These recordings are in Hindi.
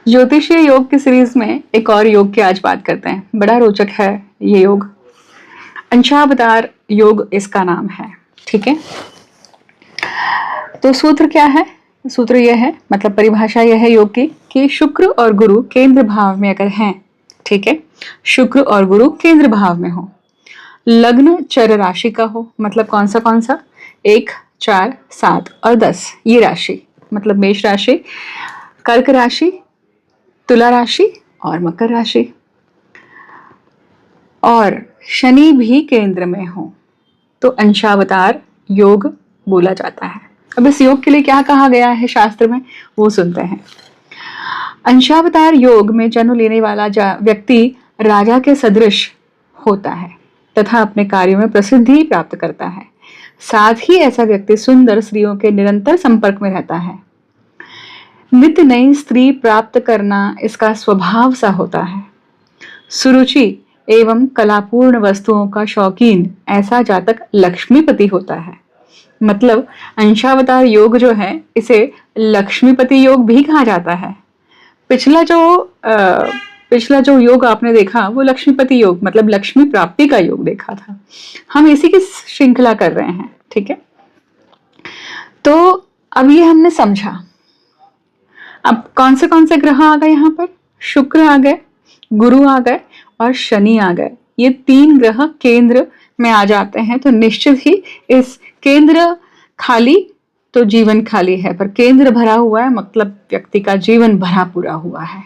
ज्योतिषीय योग की सीरीज में एक और योग की आज बात करते हैं। बड़ा रोचक है ये योग। अंशावतार योग इसका नाम है। ठीक है, तो सूत्र क्या है? सूत्र यह है, मतलब परिभाषा यह है योग की कि शुक्र और गुरु केंद्र भाव में अगर हैं, ठीक है, शुक्र और गुरु केंद्र भाव में हो, लग्न चर राशि का हो, मतलब कौन सा 1, 4, 7 और 10 ये राशि, मतलब मेष राशि, कर्क राशि, तुला राशि और मकर राशि, और शनि भी केंद्र में हो तो अंशावतार योग बोला जाता है। अब इस योग के लिए क्या कहा गया है शास्त्र में, वो सुनते हैं। अंशावतार योग में जन्म लेने वाला व्यक्ति राजा के सदृश होता है तथा अपने कार्यों में प्रसिद्धि प्राप्त करता है। साथ ही ऐसा व्यक्ति सुंदर स्त्रियों के निरंतर संपर्क में रहता है। नित्य नई स्त्री प्राप्त करना इसका स्वभाव सा होता है। सुरुचि एवं कलापूर्ण वस्तुओं का शौकीन ऐसा जातक लक्ष्मीपति होता है। मतलब अंशावतार योग जो है इसे लक्ष्मीपति योग भी कहा जाता है। पिछला जो योग आपने देखा वो लक्ष्मीपति योग, मतलब लक्ष्मी प्राप्ति का योग देखा था। हम इसी की श्रृंखला कर रहे हैं। ठीक है, तो अब ये हमने समझा। अब कौन से ग्रह आ गए यहाँ पर? शुक्र आ गए, गुरु आ गए और शनि आ गए। ये 3 ग्रह केंद्र में आ जाते हैं तो निश्चित ही इस केंद्र खाली तो जीवन खाली है, पर केंद्र भरा हुआ है मतलब व्यक्ति का जीवन भरा पूरा हुआ है।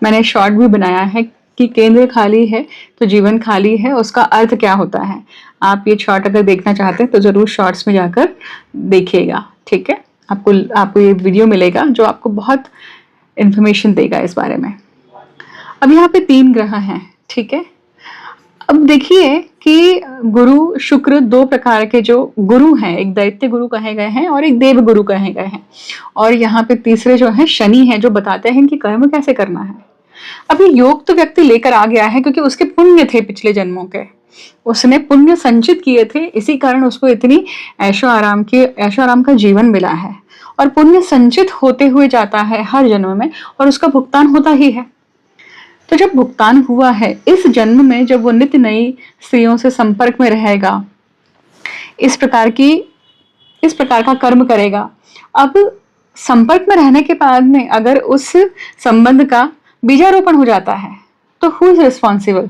मैंने शॉर्ट भी बनाया है कि केंद्र खाली है तो जीवन खाली है, उसका अर्थ क्या होता है। आप ये शॉर्ट अगर देखना चाहते हैं तो जरूर शॉर्ट्स में जाकर देखिएगा। ठीक है, आपको ये वीडियो मिलेगा जो आपको बहुत इंफॉर्मेशन देगा इस बारे में। अब यहाँ पे 3 ग्रह हैं। ठीक है, अब देखिए कि गुरु शुक्र 2 प्रकार के जो गुरु हैं, एक दैत्य गुरु कहे गए हैं और एक देव गुरु कहे गए हैं, और यहाँ पे तीसरे जो है शनि है जो बताते हैं कि कर्म कैसे करना है। अभी योग तो व्यक्ति लेकर आ गया है क्योंकि उसके पुण्य थे पिछले जन्मों के, उसने पुण्य संचित किए थे, इसी कारण उसको इतनी ऐशो आराम का जीवन मिला है। और पुण्य संचित होते हुए जाता है हर जन्म में और उसका भुगतान होता ही है। तो जब भुगतान हुआ है इस जन्म में, जब वो नित्य नई स्त्रियों से संपर्क में रहेगा, इस प्रकार का कर्म करेगा। अब संपर्क में रहने के बाद में अगर उस संबंध का बीजारोपण हो जाता है तो हु इज रिस्पॉन्सिबल?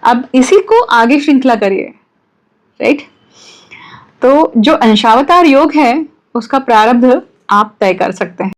अब इसी को आगे श्रृंखला करिए। राइट, तो जो अंशावतार योग है उसका प्रारब्ध आप तय कर सकते हैं।